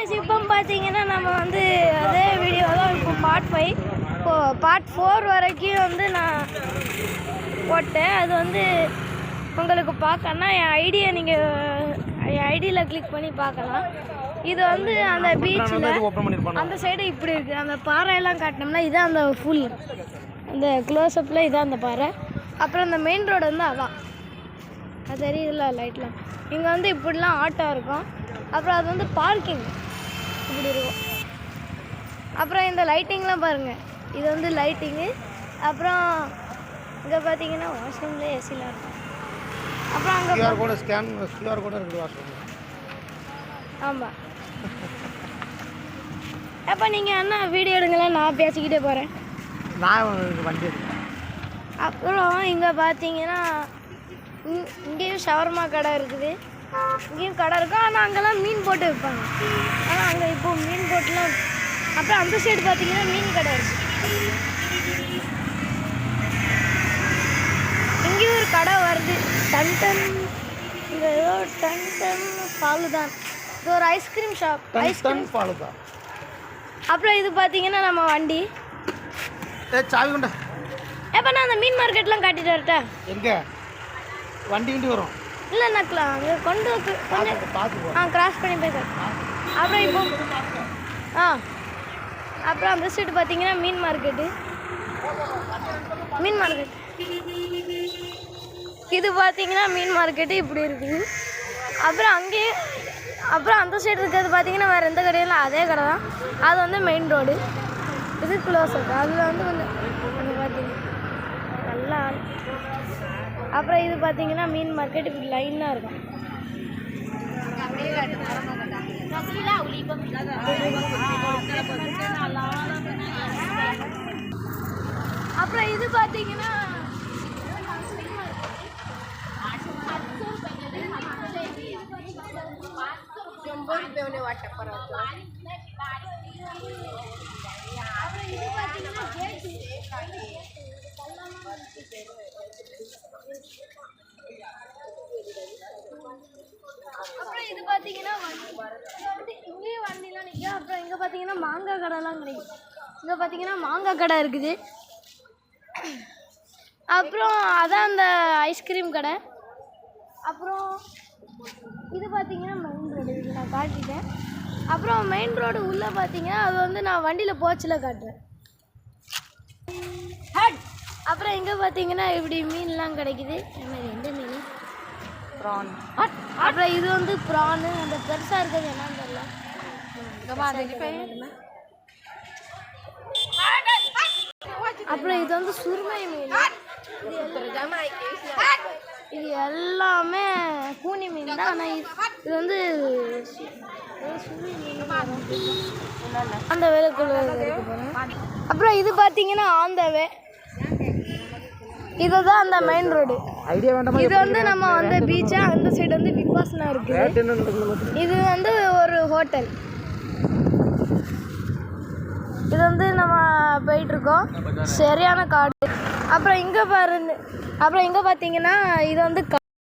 இப்போ பார்த்தீங்கன்னா நம்ம வந்து அதே வீடியோ தான் இப்போ பார்ட் 5 இப்போ பார்ட் 4 வரைக்கும் வந்து நான் போட்டேன். அது வந்து உங்களுக்கு பார்க்கணுன்னா என் ஐடியை நீங்கள் என் ஐடியில் கிளிக் பண்ணி பார்க்கலாம். இது வந்து அந்த பீச்சில் அந்த சைடு இப்படி இருக்குது. அந்த பாறையெல்லாம் காட்டினோம்னா இதான் அந்த ஃபுல் அந்த க்ளோஸ்அப்பில் இதான் அந்த பாறை. அப்புறம் அந்த மெயின் ரோடு வந்து அதான் அது தெரியுதுல்ல லைட்லாம். இங்கே வந்து இப்படிலாம் ஆட்டோ இருக்கும். அப்புறம் அது வந்து பார்க்கிங் இப்படி இருக்கும். அப்புறம் இந்த லைட்டிங்லாம் பாருங்கள், இது வந்து லைட்டிங்கு. அப்புறம் இங்கே பார்த்தீங்கன்னா வாஷ்ரூம்லேயே ஏசிலாம் இருக்கும். அப்புறம் அங்கே கியூஆர் கோடு இருக்குது வாஷ்ரூம். ஆமாம். அப்போ நீங்கள் என்ன வீடியோ எடுங்களேன், நான் பேசிக்கிட்டே போகிறேன். நான் வண்டி எடுக்கிறேன். அப்புறம் இங்கே பார்த்தீங்கன்னா இங்கேயும் ஷவர்மா கடை இருக்குது, இங்கேயும் கடை இருக்கும். ஆனால் அங்கெல்லாம் மீன் போட்டு விற்பாங்க. ஆனால் அங்கே இப்போ மீன் போட்டுலாம். அப்புறம் அந்த சைடு பார்த்தீங்கன்னா மீன் கடை இருக்குது. இங்கேயும் ஒரு கடை வருது, டன் இங்கே ஏதோ டன் ஃபாலுதான். இது ஒரு ஐஸ்கிரீம் ஷாப், ஐஸ்கிரீம் ஃபாலுதான். அப்புறம் இது பார்த்தீங்கன்னா நம்ம வண்டி. சாவி கொண்டா. எப்போ நான் அந்த மீன் மார்க்கெட்லாம் காட்டிட்டு வரட்டா? எங்கே வண்டி வரும்? இல்லை நக்கலாம் அங்கே கொண்டு கொஞ்சம் பார்த்து கிராஸ் பண்ணி போய். அப்புறம் இப்போ அப்புறம் அந்த சைடு பார்த்தீங்கன்னா மீன் மார்க்கெட்டு. இது பார்த்தீங்கன்னா மீன் மார்க்கெட்டு இப்படி இருக்குது. அப்புறம் அங்கேயே அப்புறம் அந்த சைடு இருக்கிறது பார்த்தீங்கன்னா வேறு எந்த கடையில் அதே கடை தான். அது வந்து மெயின் ரோடு, இது க்ளோஸ் அப். அதில் வந்து கொஞ்சம் பார்த்தீங்கன்னா நல்லா. அப்புறம் இது பார்த்தீங்கன்னா மீன் மார்க்கெட் இப்படி லைனாக இருக்கும். அப்புறம் இது பார்த்தீங்கன்னா அப்புறம் இது பார்த்தீங்கன்னா இங்கேயும் வண்டிலாம் நிற்கும். அப்புறம் இங்கே பார்த்தீங்கன்னா மாங்காய் கடைலாம் கிடைக்கும். இங்கே பார்த்தீங்கன்னா மாங்காய் கடை இருக்குது. அப்புறம் அதான் அந்த ஐஸ்கிரீம் கடை. அப்புறம் இது பார்த்தீங்கன்னா மெயின் ரோடு, இது நான் காட்டிட்டேன். அப்புறம் மெயின் ரோடு உள்ளே பார்த்தீங்கன்னா அது வந்து நான் வண்டியில் போச்சில் காட்டுறேன். அப்புறம் இங்கே பார்த்தீங்கன்னா இப்படி மீன்லாம் கிடைக்குது. எந்த மீன்? ப்ரான். அப்புறம் இது வந்து ப்ரானு. அந்த பெருசாக இருக்கிறது என்னன்னு தெரியல. அப்புறம் இது வந்து சுருமை மீன். இது எல்லாமே கூனி மீன் தான். ஆனால் இது வந்து அந்த வேலைக்குள்ள இருக்கு போகிறேன். அப்புறம் இது பார்த்தீங்கன்னா ஆந்தவே, இதுதான் அந்த மெயின் ரோடு. இது வந்து நம்ம வந்து பீச்சா, அந்த சைடு வந்து விபாசனா இருக்குது. இது வந்து ஒரு ஹோட்டல். இது வந்து நம்ம போயிட்டுருக்கோம், சரியான காடு. அப்புறம் இங்கே பாருங்க, அப்புறம் இங்கே பார்த்தீங்கன்னா இது வந்து